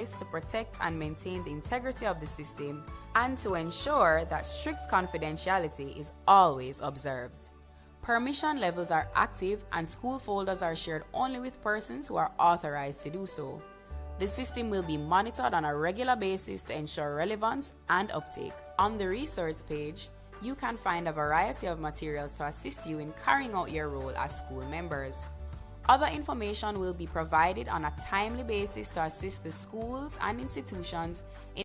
to protect and maintain the integrity of the system and to ensure that strict confidentiality is always observed. Permission levels are active and school folders are shared only with persons who are authorized to do so. The system will be monitored on a regular basis to ensure relevance and uptake. On the resource page, you can find a variety of materials to assist you in carrying out your role as school members. Other information will be provided on a timely basis to assist the schools and institutions in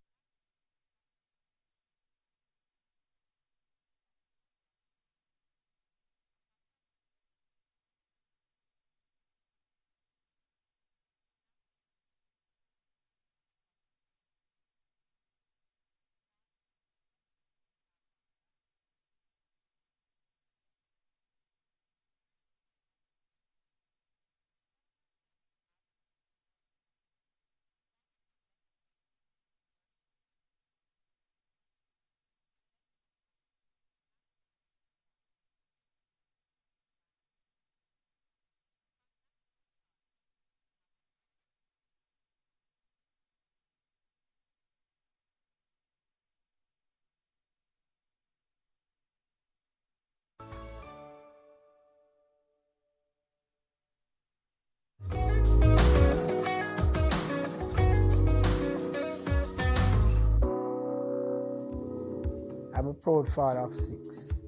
I'm a proud father of 6.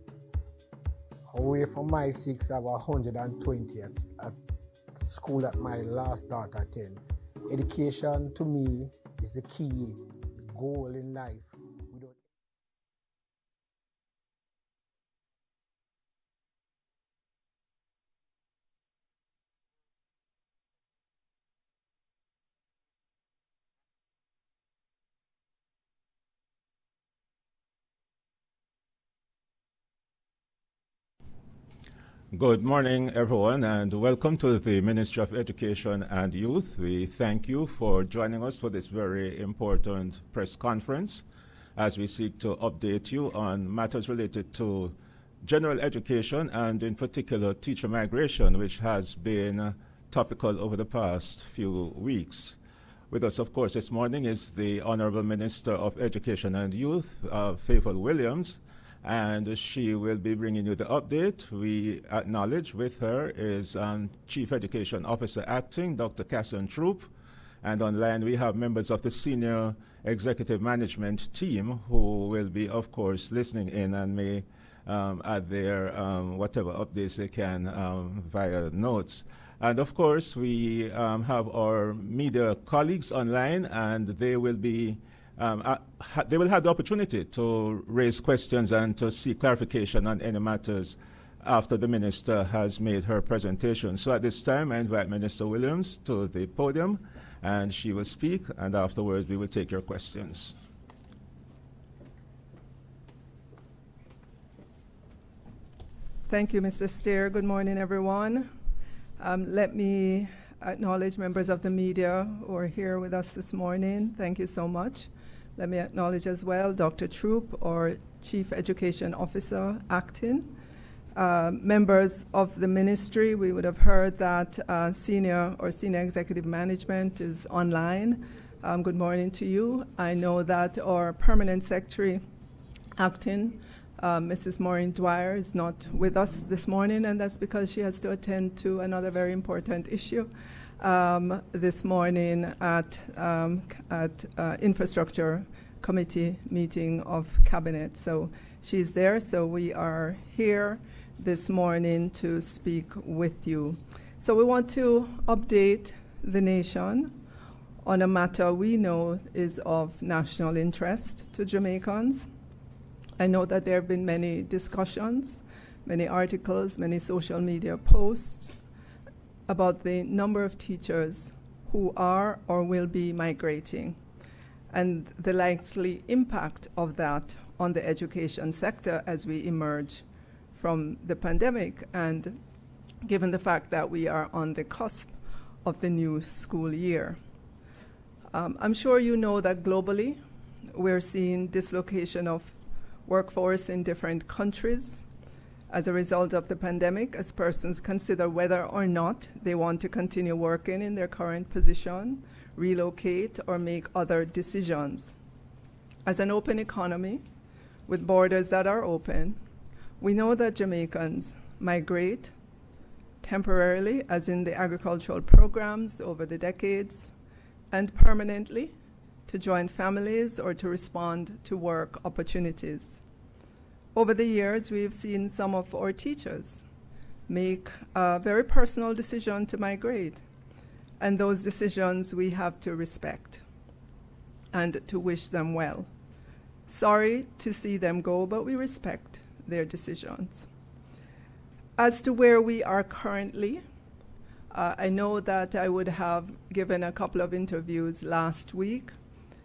Away from my 6, I have 120 at school that my last daughter attended. Education to me is the key goal in life. Good morning, everyone, and welcome to the Ministry of Education and Youth. We thank you for joining us for this very important press conference as we seek to update you on matters related to general education and in particular teacher migration, which has been topical over the past few weeks. With us, of course, this morning is the Honorable Minister of Education and Youth, Faithful Williams, and she will be bringing you the update. We acknowledge with her is Chief Education Officer Acting, Dr. Casson Troop, and online we have members of the Senior Executive Management Team who will be, of course, listening in and may add their whatever updates they can via notes. And of course, we have our media colleagues online, and they will be they will have the opportunity to raise questions and to seek clarification on any matters after the minister has made her presentation. So at this time, I invite Minister Williams to the podium, and she will speak, and afterwards we will take your questions. Thank you, Mr. Steer. Good morning, everyone. Let me acknowledge members of the media who are here with us this morning. Thank you so much. Let me acknowledge as well Dr. Troop, our Chief Education Officer, Acting. Members of the ministry, we would have heard that Senior Executive Management is online. Good morning to you. I know that our Permanent Secretary, Acting, Mrs. Maureen Dwyer, is not with us this morning, and that's because she has to attend to another very important issue this morning at Infrastructure Committee meeting of Cabinet. So she's there, so we are here this morning to speak with you. So we want to update the nation on a matter we know is of national interest to Jamaicans. I know that there have been many discussions, many articles, many social media posts about the number of teachers who are or will be migrating and the likely impact of that on the education sector as we emerge from the pandemic, and given the fact that we are on the cusp of the new school year. I'm sure you know that globally we're seeing dislocation of workforce in different countries as a result of the pandemic, as persons consider whether or not they want to continue working in their current position, relocate, or make other decisions. As an open economy, with borders that are open, we know that Jamaicans migrate temporarily, as in the agricultural programs over the decades, and permanently to join families or to respond to work opportunities. Over the years, we've seen some of our teachers make a very personal decision to migrate, and those decisions we have to respect and to wish them well. Sorry to see them go, but we respect their decisions. As to where we are currently, I know that I would have given a couple of interviews last week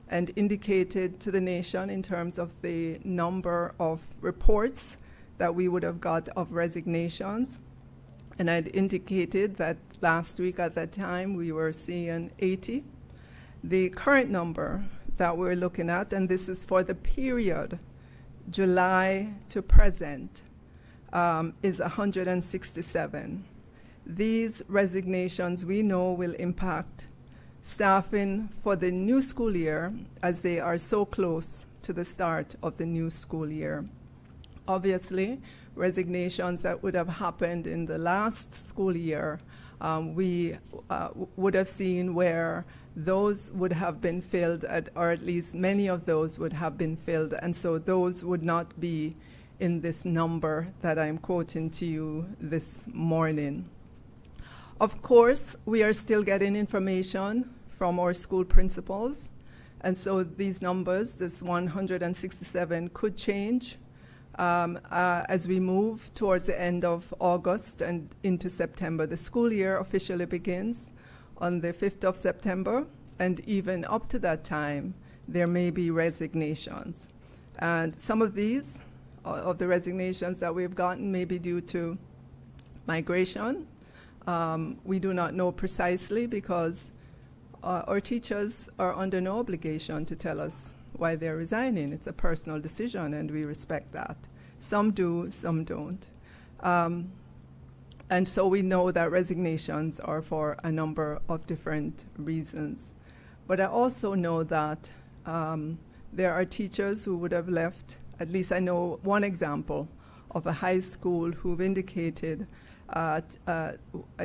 and indicated to the nation in terms of the number of reports that we would have got of resignations. And I'd indicated that last week at that time we were seeing 80. The current number that we're looking at, and this is for the period July to present, is 167. These resignations we know will impact staffing for the new school year, as they are so close to the start of the new school year. Obviously, resignations that would have happened in the last school year, we would have seen where those would have been filled, or at least many of those would have been filled, and so those would not be in this number that I'm quoting to you this morning. Of course, we are still getting information from our school principals, and so these numbers, this 167, could change as we move towards the end of August and into September. The school year officially begins on the 5th of September, and even up to that time, there may be resignations. And some of these, of the resignations that we've gotten, may be due to migration. We do not know precisely, because our teachers are under no obligation to tell us why they're resigning. It's a personal decision, and we respect that. Some do, some don't. And so we know that resignations are for a number of different reasons. But I also know that there are teachers who would have left. At least I know one example of a high school who've indicated, I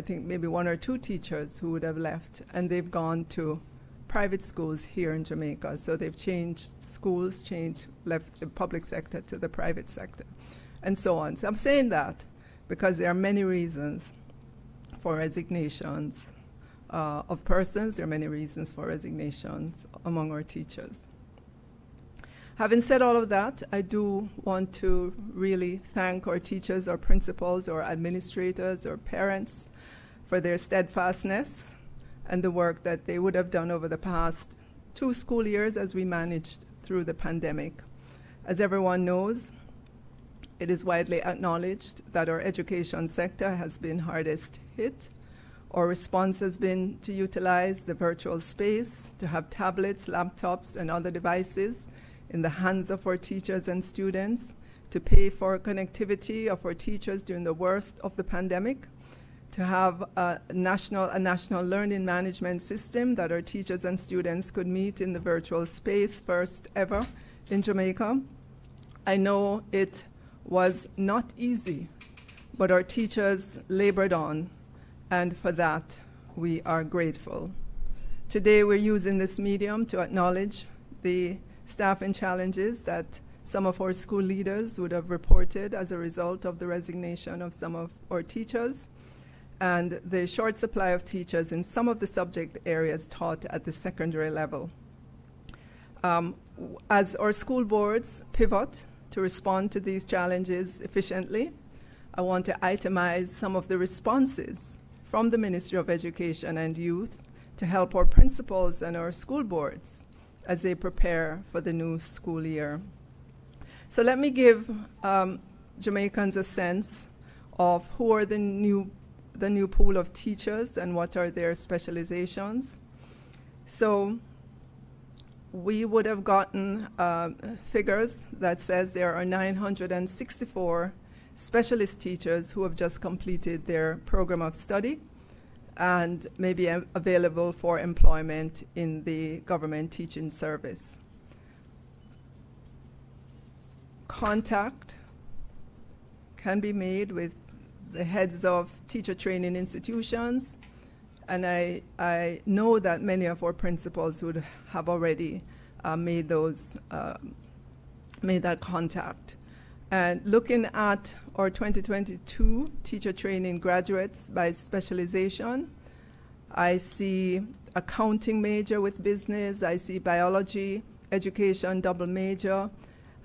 think maybe one or two teachers who would have left, and they've gone to private schools here in Jamaica. So they've changed schools, left the public sector to the private sector, and so on. So I'm saying that because there are many reasons for resignations of persons. There are many reasons for resignations among our teachers. Having said all of that, I do want to really thank our teachers, our principals, our administrators, our parents for their steadfastness and the work that they would have done over the past 2 school years as we managed through the pandemic. As everyone knows, it is widely acknowledged that our education sector has been hardest hit. Our response has been to utilize the virtual space, to have tablets, laptops, and other devices in the hands of our teachers and students, to pay for connectivity of our teachers during the worst of the pandemic, to have a national learning management system that our teachers and students could meet in the virtual space, first ever in Jamaica. I know it was not easy, but our teachers labored on, and for that we are grateful. Today we're using this medium to acknowledge the staffing challenges that some of our school leaders would have reported as a result of the resignation of some of our teachers, and the short supply of teachers in some of the subject areas taught at the secondary level. As our school boards pivot to respond to these challenges efficiently, I want to itemize some of the responses from the Ministry of Education and Youth to help our principals and our school boards as they prepare for the new school year. So let me give Jamaicans a sense of who are the new pool of teachers and what are their specializations. So we would have gotten figures that says there are 964 specialist teachers who have just completed their program of study, and may be available for employment in the government teaching service. Contact can be made with the heads of teacher training institutions, and I know that many of our principals would have already made that contact. And looking at our 2022 teacher training graduates by specialization, I see accounting major with business, I see biology, education double major,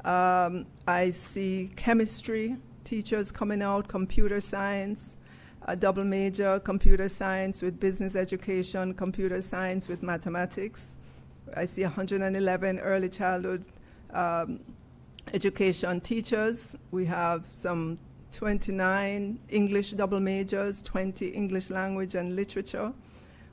I see chemistry teachers coming out, computer science, a double major, computer science with business education, computer science with mathematics. I see 111 early childhood education teachers. We have some 29 English double majors, 20 English language and literature.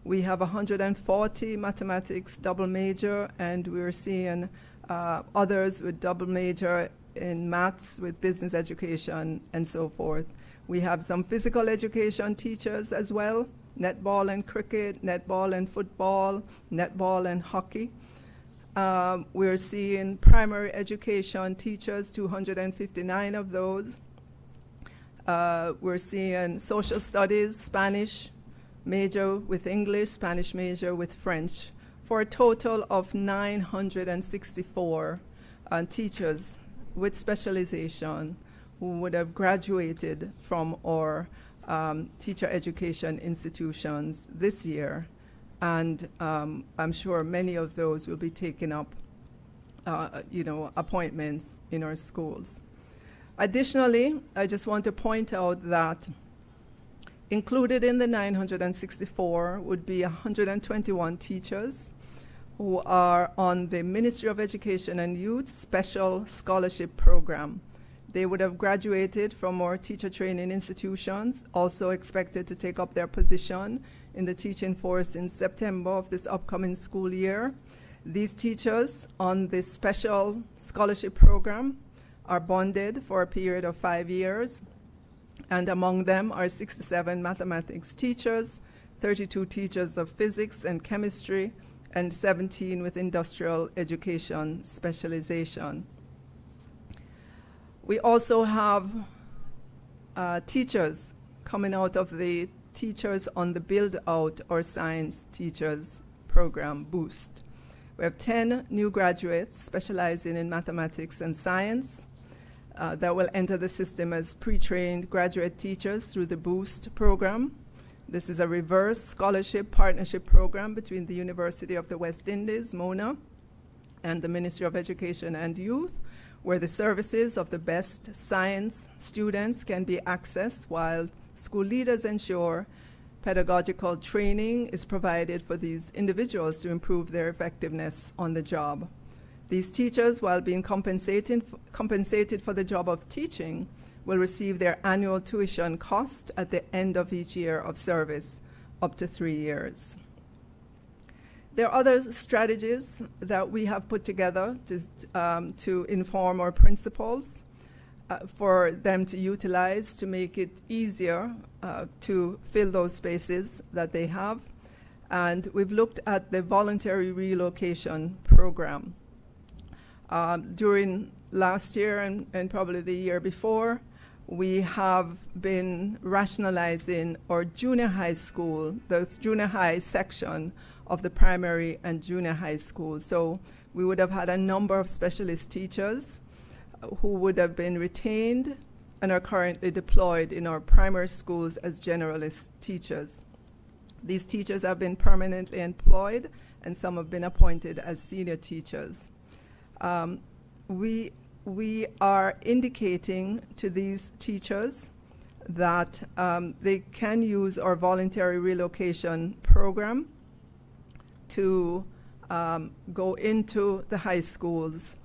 We have 140 mathematics double major, and we're seeing others with double major in maths with business education and so forth. We have some physical education teachers as well, netball and cricket, netball and football, netball and hockey. We're seeing primary education teachers, 259 of those. We're seeing social studies, Spanish major with English, Spanish major with French, for a total of 964 teachers with specialization who would have graduated from our teacher education institutions this year. And I'm sure many of those will be taking up appointments in our schools. Additionally, I just want to point out that included in the 964 would be 121 teachers who are on the Ministry of Education and Youth Special Scholarship Program. They would have graduated from our teacher training institutions, also expected to take up their position in the teaching force in September of this upcoming school year. These teachers on this special scholarship program are bonded for a period of 5 years, and among them are 67 mathematics teachers, 32 teachers of physics and chemistry, and 17 with industrial education specialization. We also have teachers coming out of the Teachers on the Build Out or Science Teachers Program Boost. We have 10 new graduates specializing in mathematics and science that will enter the system as pre-trained graduate teachers through the Boost program. This is a reverse scholarship partnership program between the University of the West Indies, MONA, and the Ministry of Education and Youth, where the services of the best science students can be accessed while school leaders ensure pedagogical training is provided for these individuals to improve their effectiveness on the job. These teachers, while being compensated for the job of teaching, will receive their annual tuition cost at the end of each year of service, up to 3 years. There are other strategies that we have put together to inform our principals for them to utilize to make it easier to fill those spaces that they have. And we've looked at the voluntary relocation program. During last year and probably the year before, we have been rationalizing our junior high school, the junior high section of the primary and junior high school. So we would have had a number of specialist teachers who would have been retained and are currently deployed in our primary schools as generalist teachers. These teachers have been permanently employed, and some have been appointed as senior teachers. We are indicating to these teachers that they can use our voluntary relocation program to go into the high schools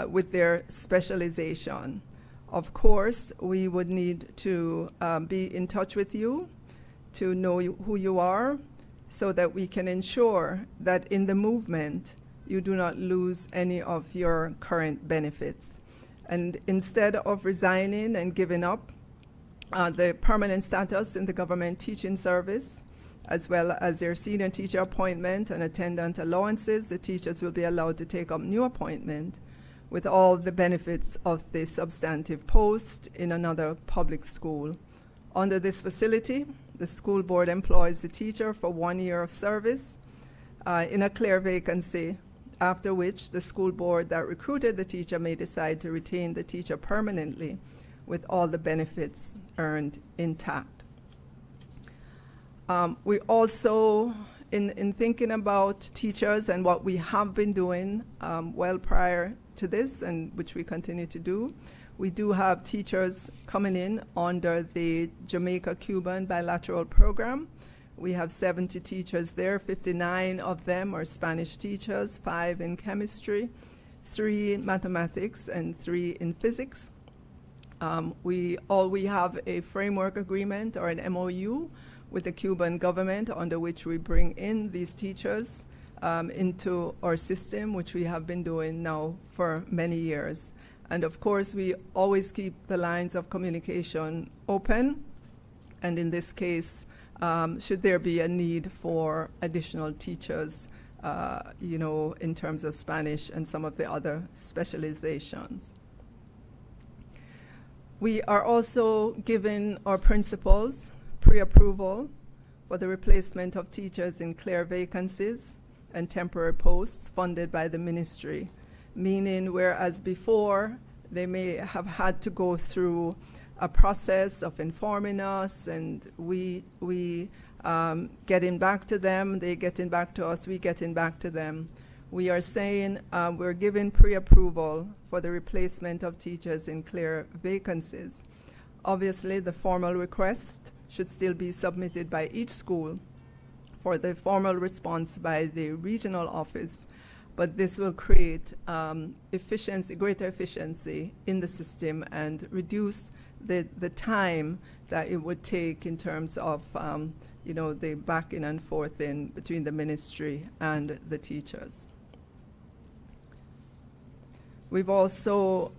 with their specialization. Of course, we would need to be in touch with you to know who you are so that we can ensure that in the movement you do not lose any of your current benefits. And instead of resigning and giving up the permanent status in the government teaching service, as well as their senior teacher appointment and attendant allowances. The teachers will be allowed to take up new appointment with all the benefits of the substantive post in another public school. Under this facility, the school board employs the teacher for 1 year of service in a clear vacancy, after which the school board that recruited the teacher may decide to retain the teacher permanently with all the benefits earned intact. We also, in thinking about teachers and what we have been doing well prior to this, and which we continue to do, we do have teachers coming in under the Jamaica-Cuban bilateral program. We have 70 teachers there. 59 of them are Spanish teachers, 5 in chemistry, 3 in mathematics, and 3 in physics. We have a framework agreement or an MOU with the Cuban government under which we bring in these teachers into our system, which we have been doing now for many years. And of course, we always keep the lines of communication open. And in this case, should there be a need for additional teachers, in terms of Spanish and some of the other specializations. We are also giving our principals pre-approval for the replacement of teachers in clear vacancies and temporary posts funded by the ministry, meaning whereas before they may have had to go through a process of informing us and we getting back to them, they getting back to us, we getting back to them. We are saying we're giving pre-approval for the replacement of teachers in clear vacancies. Obviously, the formal request should still be submitted by each school for the formal response by the regional office, but this will create greater efficiency in the system and reduce the time that it would take in terms of the backing and forth in between the ministry and the teachers. We've also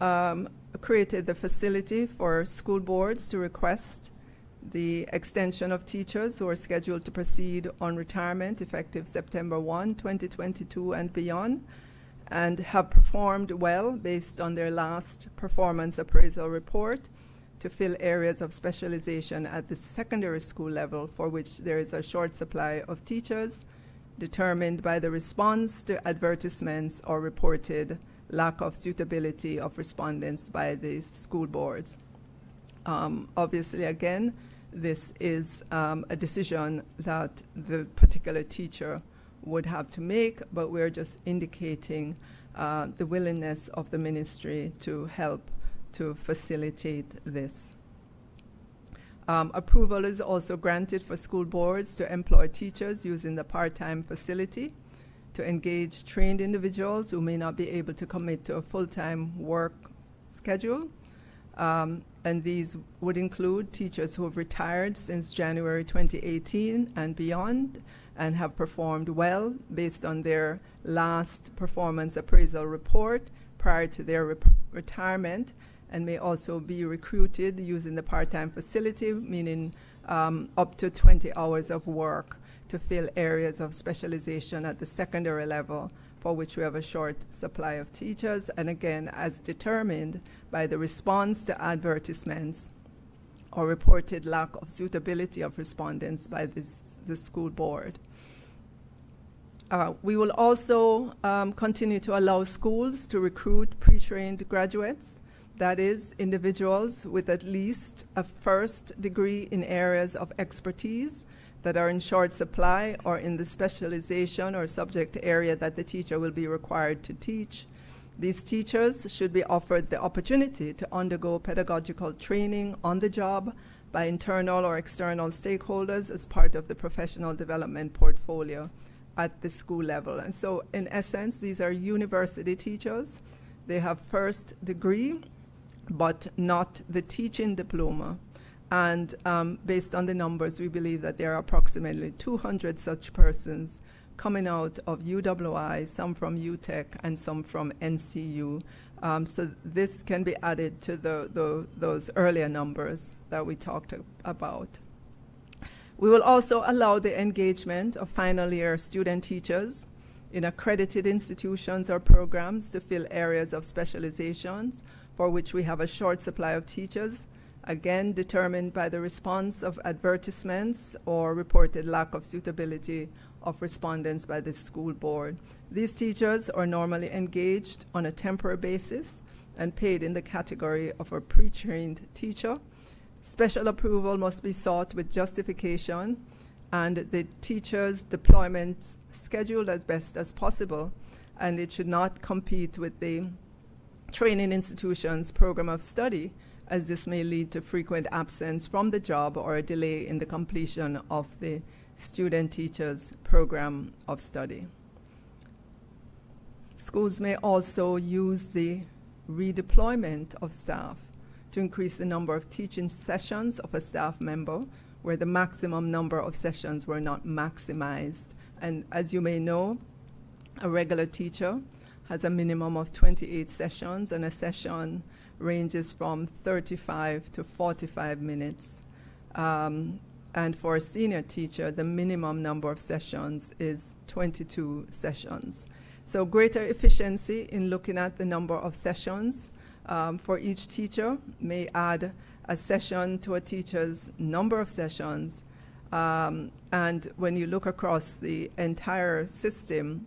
created the facility for school boards to request the extension of teachers who are scheduled to proceed on retirement effective September 1, 2022 and beyond, and have performed well based on their last performance appraisal report to fill areas of specialization at the secondary school level for which there is a short supply of teachers determined by the response to advertisements or reported lack of suitability of respondents by the school boards. Obviously, again, this is a decision that the particular teacher would have to make, but we're just indicating the willingness of the ministry to help to facilitate this. Approval is also granted for school boards to employ teachers using the part-time facility to engage trained individuals who may not be able to commit to a full-time work schedule. And these would include teachers who have retired since January 2018 and beyond and have performed well based on their last performance appraisal report prior to their retirement, and may also be recruited using the part-time facility, meaning up to 20 hours of work to fill areas of specialization at the secondary level for which we have a short supply of teachers, and again, as determined by the response to advertisements or reported lack of suitability of respondents by the school board. We will also continue to allow schools to recruit pre-trained graduates, that is, individuals with at least a first degree in areas of expertise that are in short supply or in the specialization or subject area that the teacher will be required to teach. These teachers should be offered the opportunity to undergo pedagogical training on the job by internal or external stakeholders as part of the professional development portfolio at the school level. And so, in essence, these are university teachers. They have first degree, but not the teaching diploma. And based on the numbers, we believe that there are approximately 200 such persons coming out of UWI, some from UTech and some from NCU. So this can be added to those earlier numbers that we talked about. We will also allow the engagement of final year student teachers in accredited institutions or programs to fill areas of specializations for which we have a short supply of teachers, again determined by the response of advertisements or reported lack of suitability of respondents by the school board. These teachers are normally engaged on a temporary basis and paid in the category of a pre-trained teacher. Special approval must be sought with justification, and the teacher's deployment scheduled as best as possible, and it should not compete with the training institution's program of study, as this may lead to frequent absence from the job or a delay in the completion of the student teacher's program of study. Schools may also use the redeployment of staff to increase the number of teaching sessions of a staff member where the maximum number of sessions were not maximized. And as you may know, a regular teacher has a minimum of 28 sessions, and a session ranges from 35 to 45 minutes. And for a senior teacher, the minimum number of sessions is 22 sessions. So greater efficiency in looking at the number of sessions for each teacher may add a session to a teacher's number of sessions. And when you look across the entire system,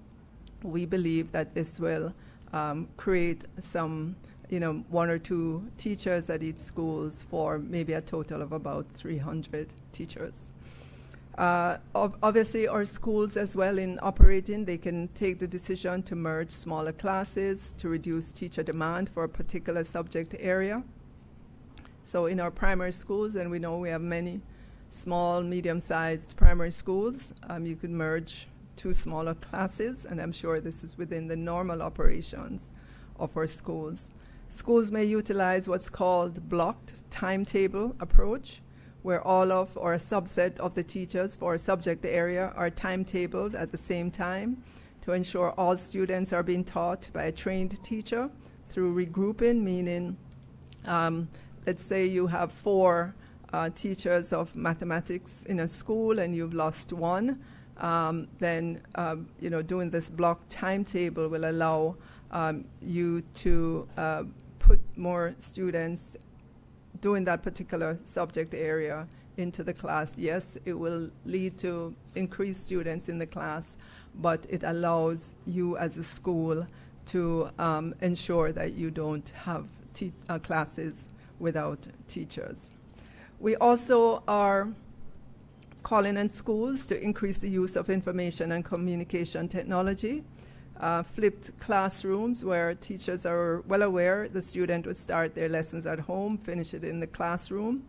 we believe that this will create some, one or two teachers at each schools for maybe a total of about 300 teachers. Obviously, our schools as well in operating, they can take the decision to merge smaller classes to reduce teacher demand for a particular subject area. So in our primary schools, and we know we have many small, medium-sized primary schools, you could merge two smaller classes, and I'm sure this is within the normal operations of our schools. Schools may utilize what's called blocked timetable approach, where all of or a subset of the teachers for a subject area are timetabled at the same time to ensure all students are being taught by a trained teacher through regrouping, meaning let's say you have 4 teachers of mathematics in a school and you've lost one, then doing this block timetable will allow you to put more students doing that particular subject area into the class. Yes, it will lead to increased students in the class, but it allows you as a school to ensure that you don't have classes without teachers. We also are calling on schools to increase the use of information and communication technology, flipped classrooms where teachers are well aware the student would start their lessons at home, finish it in the classroom,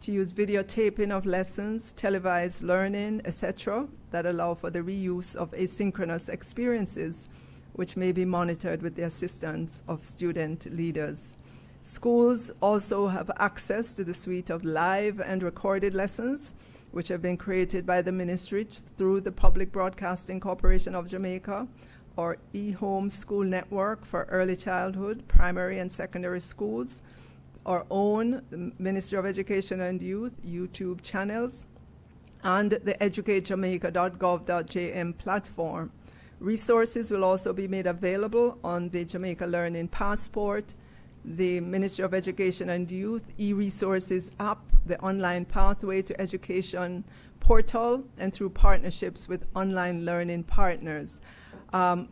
to use videotaping of lessons, televised learning, etc., that allow for the reuse of asynchronous experiences, which may be monitored with the assistance of student leaders. Schools also have access to the suite of live and recorded lessons, which have been created by the ministry through the Public Broadcasting Corporation of Jamaica, or eHome School Network for early childhood, primary and secondary schools, our own the Ministry of Education and Youth YouTube channels, and the educatejamaica.gov.jm platform. Resources will also be made available on the Jamaica Learning Passport, the Ministry of Education and Youth e-resources app, the online pathway to education portal, and through partnerships with online learning partners.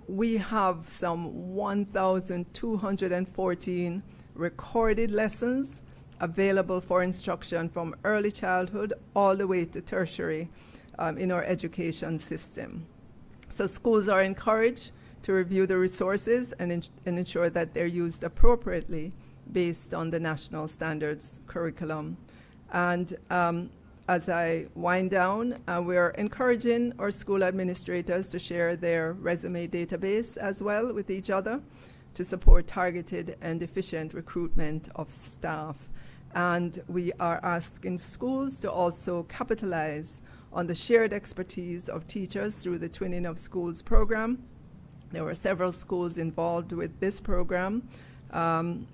We have some 1,214 recorded lessons available for instruction from early childhood all the way to tertiary in our education system. So schools are encouraged to review the resources and ensure that they're used appropriately based on the national standards curriculum. And as I wind down, we're encouraging our school administrators to share their resume database as well with each other to support targeted and efficient recruitment of staff. And we are asking schools to also capitalize on the shared expertise of teachers through the Twinning of Schools program. There were several schools involved with this program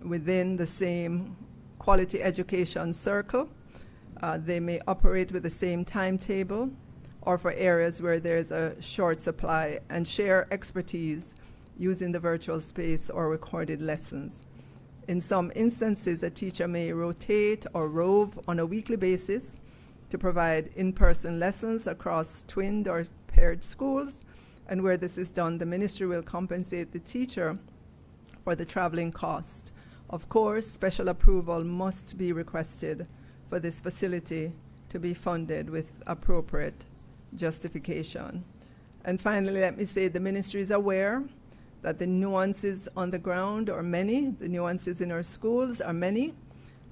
within the same quality education circle. They may operate with the same timetable or for areas where there's a short supply and share expertise using the virtual space or recorded lessons. In some instances, a teacher may rotate or rove on a weekly basis to provide in-person lessons across twinned or paired schools, and where this is done, the ministry will compensate the teacher for the traveling cost. Of course, special approval must be requested for this facility to be funded with appropriate justification. And finally, let me say the ministry is aware that the nuances on the ground are many, the nuances in our schools are many,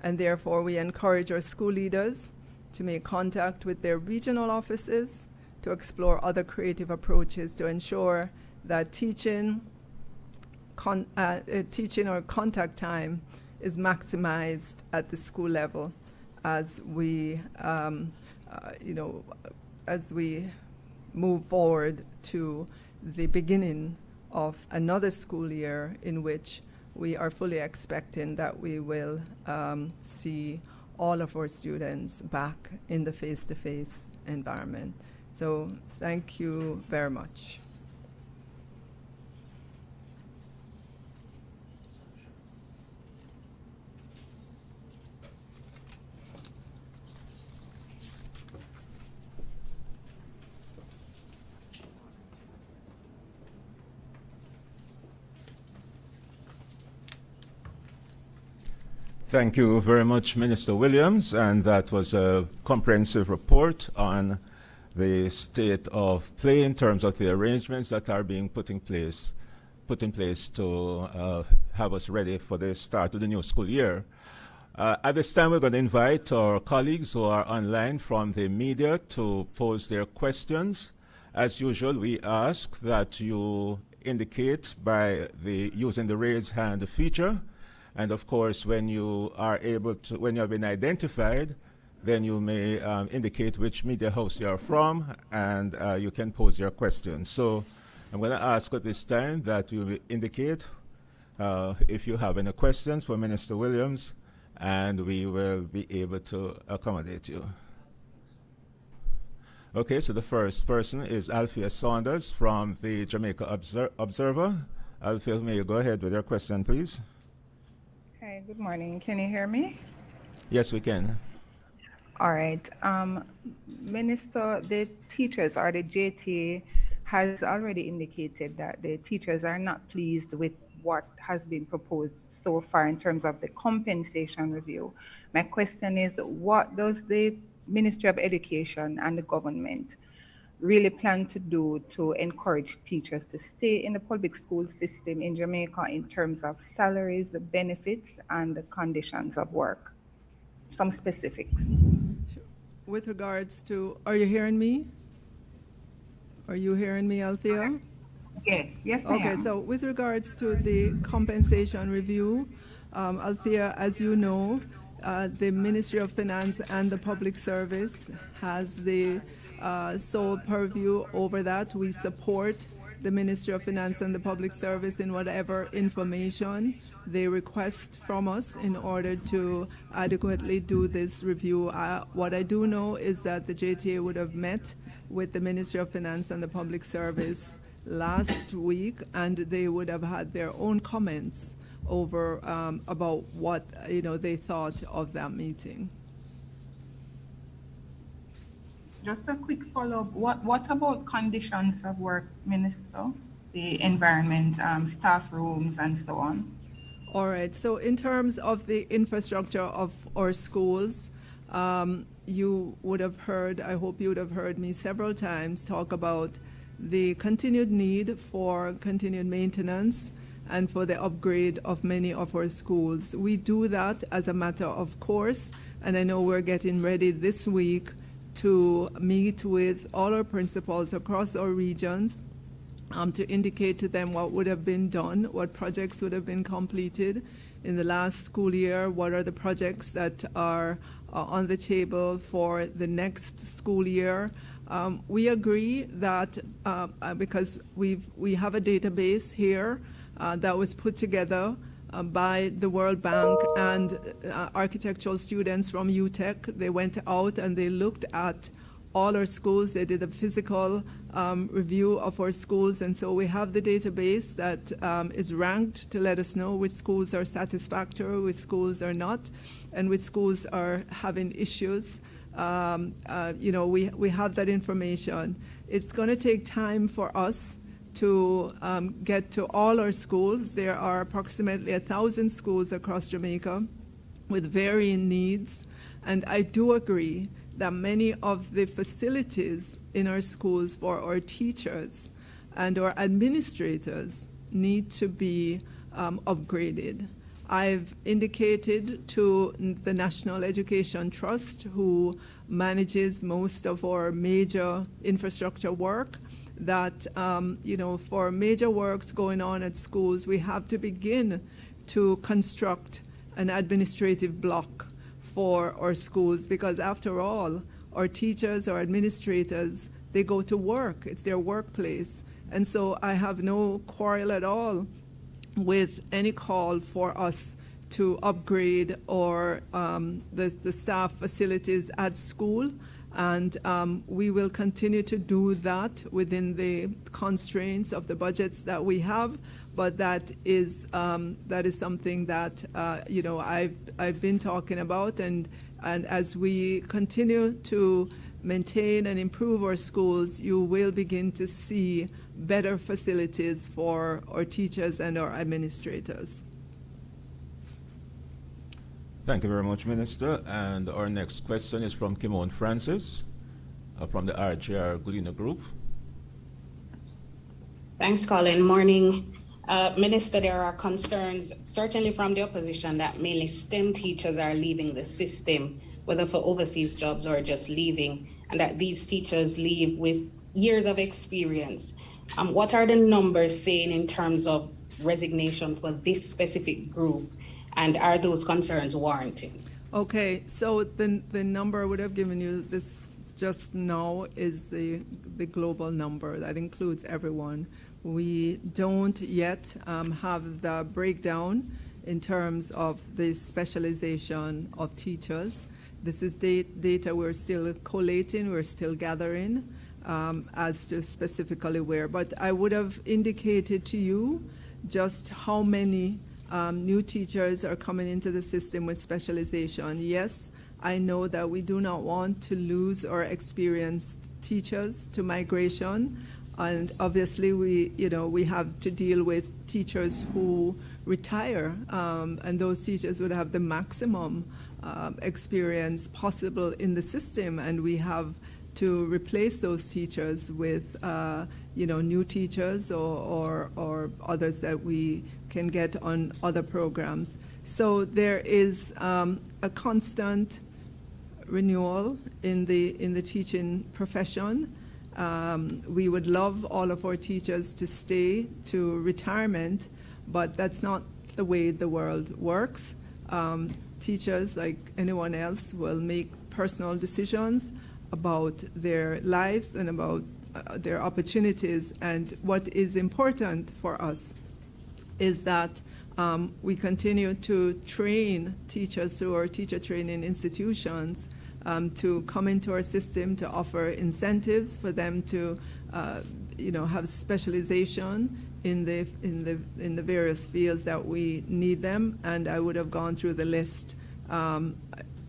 and therefore we encourage our school leaders to make contact with their regional offices to explore other creative approaches to ensure that teaching or contact time is maximized at the school level as we, as we move forward to the beginning of another school year in which we are fully expecting that we will see all of our students back in the face-to-face environment. So thank you very much. Thank you very much, Minister Williams, and that was a comprehensive report on the state of play in terms of the arrangements that are being put in place to have us ready for the start of the new school year. At this time, we're going to invite our colleagues who are online from the media to pose their questions. As usual, we ask that you indicate by using the raise hand feature. And of course, when you are when you have been identified, then you may indicate which media house you are from, and you can pose your question. So I'm going to ask at this time that you indicate if you have any questions for Minister Williams, and we will be able to accommodate you. Okay, so the first person is Althea Saunders from the Jamaica Observer. Althea, may you go ahead with your question, please? Hi, good morning. Can you hear me? Yes, we can. All right. Minister, the teachers or the JTA has already indicated that the teachers are not pleased with what has been proposed so far in terms of the compensation review. My question is, what does the Ministry of Education and the government really plan to do to encourage teachers to stay in the public school system in Jamaica in terms of salaries, benefits, and the conditions of work? Some specifics. With regards to, are you hearing me? Are you hearing me, Althea? Yes, yes, I Okay, am. so with regards to the compensation review, Althea, as you know, the Ministry of Finance and the Public Service has the sole purview over that. We support the Ministry of Finance and the Public Service in whatever information they request from us in order to adequately do this review. What I do know is that the JTA would have met with the Ministry of Finance and the Public Service last week, and they would have had their own comments over about what they thought of that meeting. Just a quick follow-up. What about conditions of work, Minister? The environment, staff rooms, and so on? All right. So in terms of the infrastructure of our schools, you would have heard, I hope you would have heard me several times talk about the continued need for continued maintenance and for the upgrade of many of our schools. We do that as a matter of course, and I know we're getting ready this week to meet with all our principals across our regions to indicate to them what would have been done, what projects would have been completed in the last school year, what are the projects that are on the table for the next school year. We agree that because we have a database here that was put together by the World Bank and architectural students from UTech. They went out and they looked at all our schools. They did a physical review of our schools, and so we have the database that is ranked to let us know which schools are satisfactory, which schools are not, and which schools are having issues. We have that information. It's going to take time for us to get to all our schools. There are approximately 1,000 schools across Jamaica with varying needs, and I do agree that many of the facilities in our schools for our teachers and our administrators need to be upgraded. I've indicated to the National Education Trust, who manages most of our major infrastructure work, that for major works going on at schools, we have to begin to construct an administrative block for our schools, because after all, our teachers, our administrators, they go to work. It's their workplace. And so I have no quarrel at all with any call for us to upgrade our the staff facilities at school. And we will continue to do that within the constraints of the budgets that we have. But that is something that I've been talking about, and as we continue to maintain and improve our schools, you will begin to see better facilities for our teachers and our administrators. Thank you very much, Minister. And our next question is from Kimon Francis from the RGR Gulina Group. Thanks, Colin. Morning. Minister, there are concerns, certainly from the opposition, that mainly STEM teachers are leaving the system, whether for overseas jobs or just leaving, and that these teachers leave with years of experience. What are the numbers saying in terms of resignation for this specific group, and are those concerns warranted? Okay, so the number I would have given you this just now is the global number. That includes everyone. We don't yet have the breakdown in terms of the specialization of teachers. This is data we're still collating, we're still gathering as to specifically where. But I would have indicated to you just how many new teachers are coming into the system with specialization. Yes, I know that we do not want to lose our experienced teachers to migration. And obviously, we have to deal with teachers who retire, and those teachers would have the maximum experience possible in the system, and we have to replace those teachers with new teachers or others that we can get on other programs. So there is a constant renewal in the teaching profession. We would love all of our teachers to stay to retirement, but that's not the way the world works. Teachers, like anyone else, will make personal decisions about their lives and about their opportunities. And what is important for us is that we continue to train teachers through our teacher training institutions to come into our system, to offer incentives for them to, have specialization in the various fields that we need them. And I would have gone through the list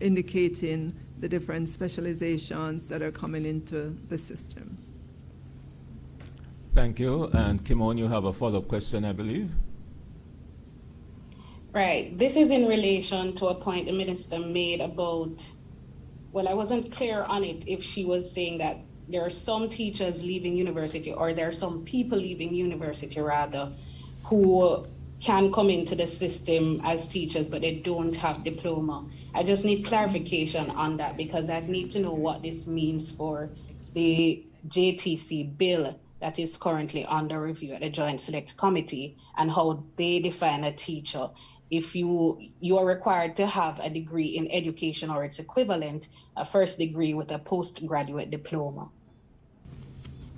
indicating the different specializations that are coming into the system. Thank you. And Kimon, you have a follow-up question, I believe. Right. This is in relation to a point the minister made about, well, I wasn't clear on it if she was saying that there are some teachers leaving university, or there are some people leaving university rather, who can come into the system as teachers, but they don't have diploma. I just need clarification on that, because I need to know what this means for the JTC Bill that is currently under review at the Joint Select Committee, and how they define a teacher. If you are required to have a degree in education or its equivalent, a first degree with a postgraduate diploma.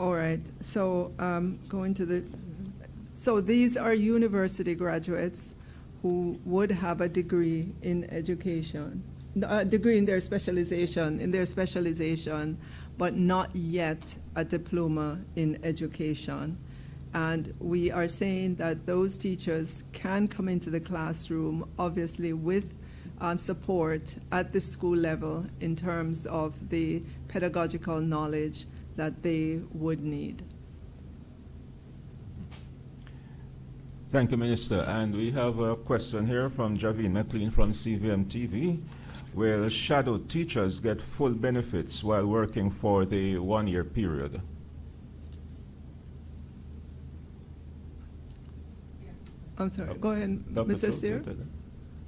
All right, so so these are university graduates who would have a degree in education, a degree in their specialization, but not yet a diploma in education. And we are saying that those teachers can come into the classroom, obviously with support at the school level in terms of the pedagogical knowledge that they would need. Thank you, Minister. And we have a question here from Javine McLean from CVM TV. Will shadow teachers get full benefits while working for the 1-year period? I'm sorry, go ahead, Mr. Steer.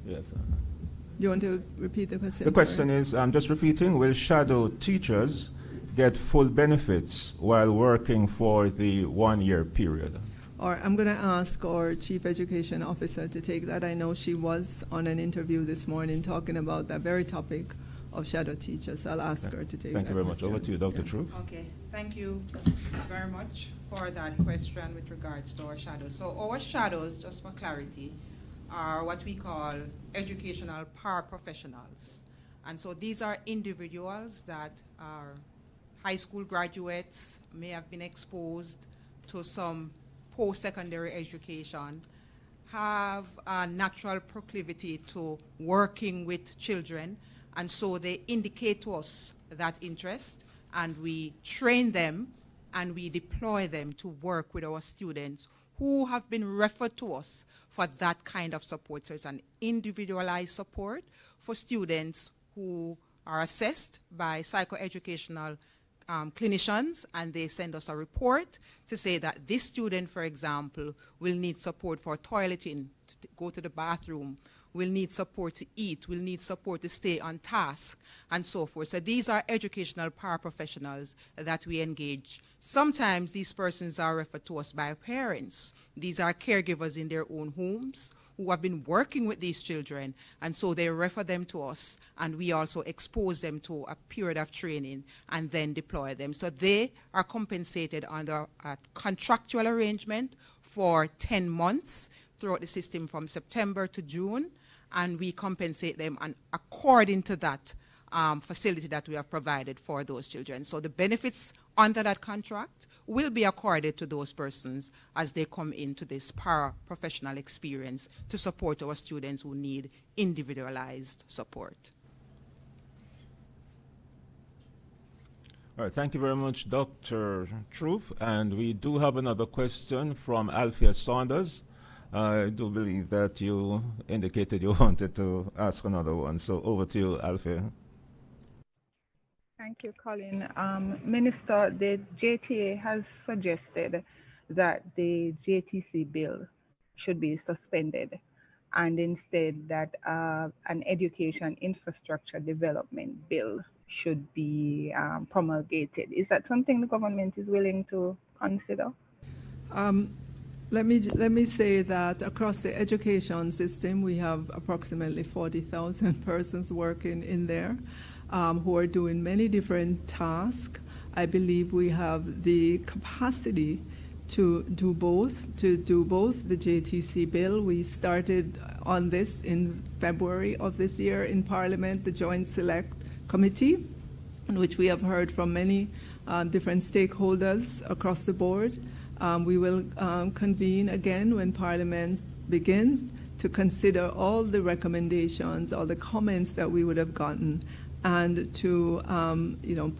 Yes. Do you want to repeat the question? The question is, I'm just repeating, will shadow teachers get full benefits while working for the 1-year period? Or I'm going to ask our Chief Education Officer to take that. I know she was on an interview this morning talking about that very topic of shadow teachers. I'll ask her to take that. Thank you very much. Over to you, Dr. Truth. Okay, thank you very much for that question with regards to our shadows. So our shadows, just for clarity, are what we call educational paraprofessionals. And so these are individuals that are high school graduates, may have been exposed to some post-secondary education, have a natural proclivity to working with children, and so they indicate to us that interest, and we train them and we deploy them to work with our students who have been referred to us for that kind of support. So it's an individualized support for students who are assessed by psychoeducational clinicians, and they send us a report to say that this student, for example, will need support for toileting, to go to the bathroom, will need support to eat, will need support to stay on task, and so forth. So these are educational paraprofessionals that we engage. Sometimes these persons are referred to us by parents. These are caregivers in their own homes who have been working with these children, and so they refer them to us, and we also expose them to a period of training and then deploy them. So they are compensated under a contractual arrangement for 10 months throughout the system from September to June, and we compensate them according to that facility that we have provided for those children. So the benefits under that contract will be accorded to those persons as they come into this paraprofessional experience to support our students who need individualized support. All right, thank you very much, Dr. Truth. And we do have another question from Althea Saunders. I do believe that you indicated you wanted to ask another one. So over to you, Althea. Thank you, Colin. Minister, the JTA has suggested that the JTC bill should be suspended, and instead that an education infrastructure development bill should be promulgated. Is that something the government is willing to consider? Let me say that across the education system, we have approximately 40,000 persons working in there who are doing many different tasks. I believe we have the capacity to do both the JTC bill. We started on this in February of this year in Parliament, the Joint Select Committee, in which we have heard from many different stakeholders across the board. We will convene again when Parliament begins to consider all the recommendations, all the comments that we would have gotten, and to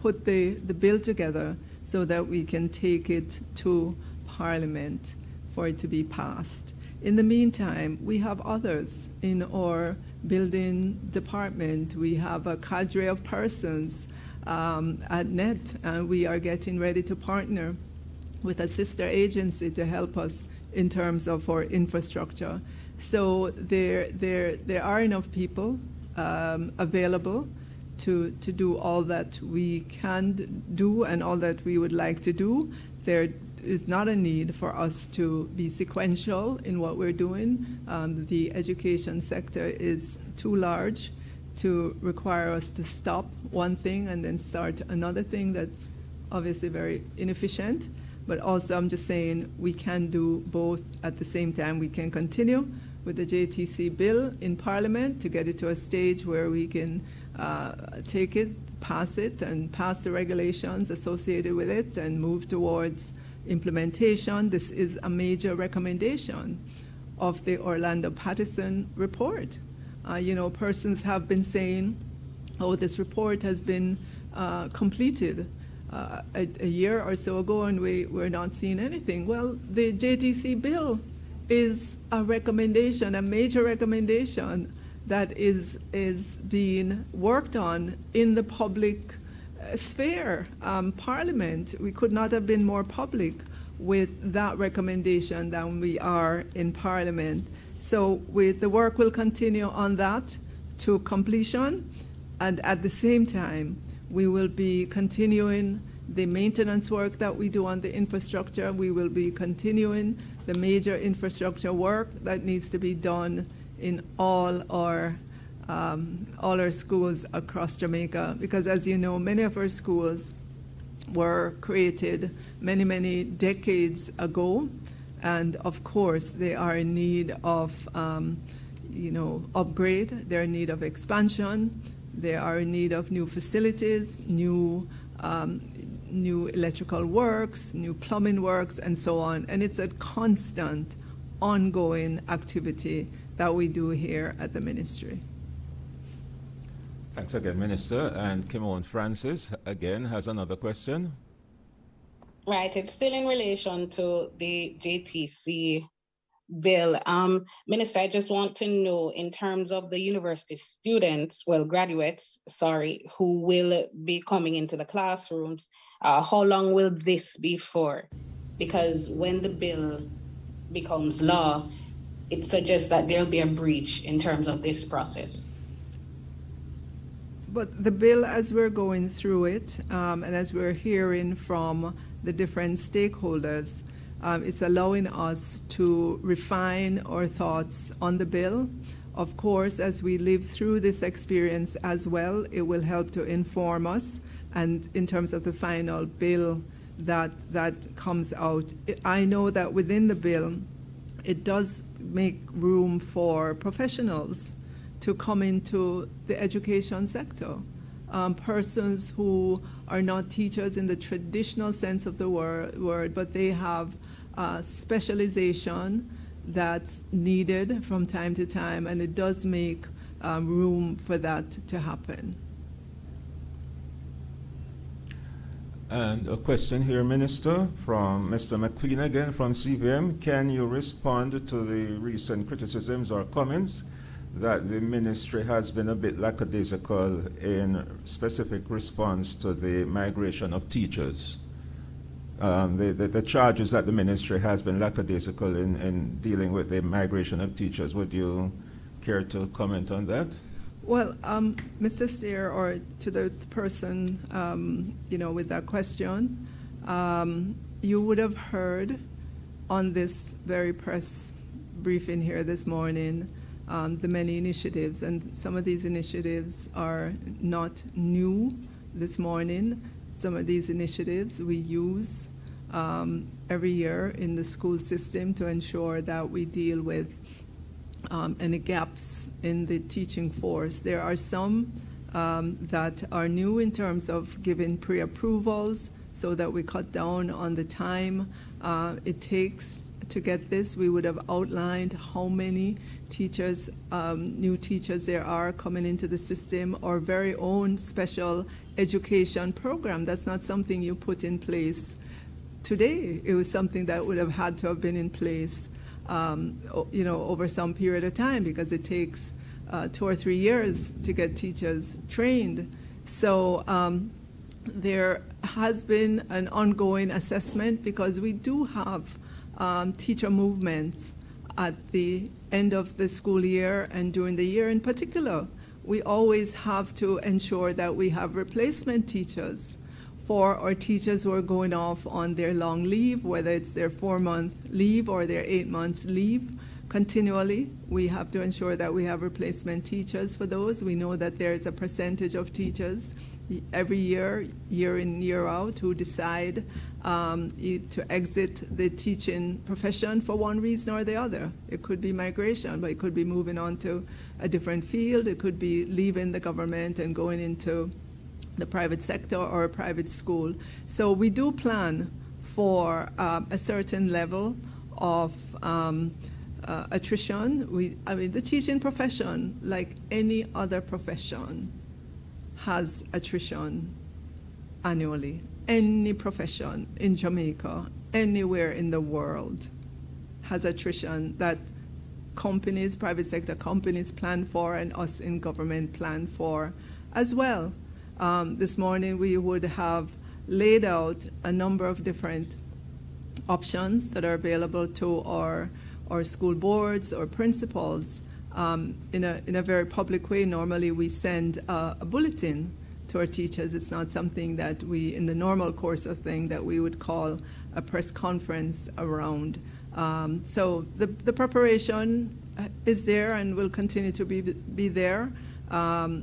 put the bill together so that we can take it to Parliament for it to be passed. In the meantime, we have others in our building department. We have a cadre of persons at NET, and we are getting ready to partner with a sister agency to help us in terms of our infrastructure. So there are enough people available to do all that we can do and all that we would like to do. There is not a need for us to be sequential in what we're doing. The education sector is too large to require us to stop one thing and then start another thing. That's obviously very inefficient. But also, I'm just saying we can do both at the same time. We can continue with the JTC Bill in Parliament to get it to a stage where we can take it, pass it, and pass the regulations associated with it and move towards implementation. This is a major recommendation of the Orlando Patterson report. Persons have been saying, oh, this report has been completed a year or so ago and we're not seeing anything. Well, the JTC Bill is a recommendation, a major recommendation that is being worked on in the public sphere. Parliament, we could not have been more public with that recommendation than we are in Parliament. So the work will continue on that to completion, and at the same time, we will be continuing the maintenance work that we do on the infrastructure. We will be continuing the major infrastructure work that needs to be done in all our schools across Jamaica, because as you know, many of our schools were created many, many decades ago, and of course they are in need of upgrade, they're in need of expansion, they are in need of new facilities, new electrical works, new plumbing works, and so on. And it's a constant, ongoing activity that we do here at the ministry. Thanks again, Minister. And Kimon Francis, again, has another question. Right, it's still in relation to the JTC Bill. Minister, I just want to know, in terms of the university students, graduates, who will be coming into the classrooms, how long will this be for? Because when the bill becomes law, it suggests that there'll be a breach in terms of this process. But the bill, as we're going through it, and as we're hearing from the different stakeholders, it's allowing us to refine our thoughts on the bill. Of course, as we live through this experience as well, it will help to inform us, and in terms of the final bill that comes out. I know that within the bill, it does make room for professionals to come into the education sector. Persons who are not teachers in the traditional sense of the word, but they have specialization that's needed from time to time, and it does make room for that to happen. And a question here, Minister, from Mr. McQueen again from CVM. Can you respond to the recent criticisms or comments that the ministry has been a bit lackadaisical in specific response to the migration of teachers? The charges that the ministry has been lackadaisical in dealing with the migration of teachers. Would you care to comment on that? Well, Mr. Steer, or to the person, with that question, you would have heard on this very press briefing here this morning the many initiatives, and some of these initiatives are not new this morning. Some of these initiatives we use every year in the school system to ensure that we deal with any gaps in the teaching force. There are some that are new in terms of giving pre-approvals so that we cut down on the time it takes to get this. We would have outlined how many teachers, new teachers there are coming into the system, our very own special education program. That's not something you put in place today. It was something that would have had to have been in place over some period of time, because it takes 2 or 3 years to get teachers trained. So there has been an ongoing assessment, because we do have teacher movements at the end of the school year and during the year in particular. We always have to ensure that we have replacement teachers for our teachers who are going off on their long leave, whether it's their 4-month leave or their 8 months leave. Continually, we have to ensure that we have replacement teachers for those. We know that there is a percentage of teachers every year, year in, year out, who decide to exit the teaching profession for one reason or the other. It could be migration, but it could be moving on to a different field. It could be leaving the government and going into the private sector or a private school. So we do plan for a certain level of attrition. I mean, the teaching profession, like any other profession, has attrition annually. Any profession in Jamaica, anywhere in the world, has attrition that companies, private sector companies plan for, and us in government plan for as well. This morning we would have laid out a number of different options that are available to our school boards or principals in a very public way. Normally we send a bulletin to our teachers. It's not something that we, in the normal course of things, that we would call a press conference around. So the preparation is there and will continue to be there.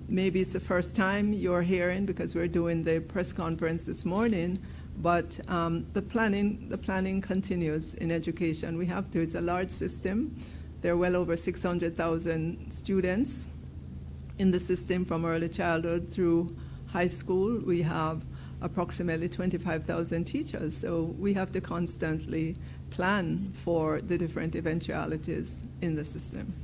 Maybe it's the first time you're hearing because we're doing the press conference this morning, but the planning continues in education. We have to. It's a large system. There are well over 600,000 students in the system from early childhood through high school. We have approximately 25,000 teachers, so we have to constantly plan for the different eventualities in the system.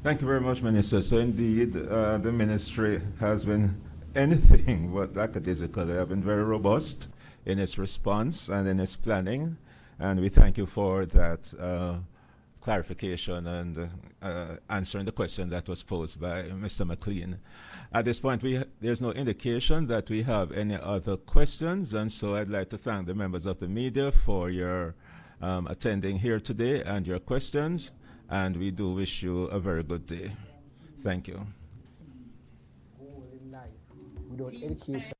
Thank you very much, Minister. So indeed, the ministry has been anything but lackadaisical. They have been very robust in its response and in its planning, and we thank you for that clarification and answering the question that was posed by Mr. McLean. At this point, there's no indication that we have any other questions, and so I'd like to thank the members of the media for your attending here today and your questions, and we do wish you a very good day. Thank you. Without education.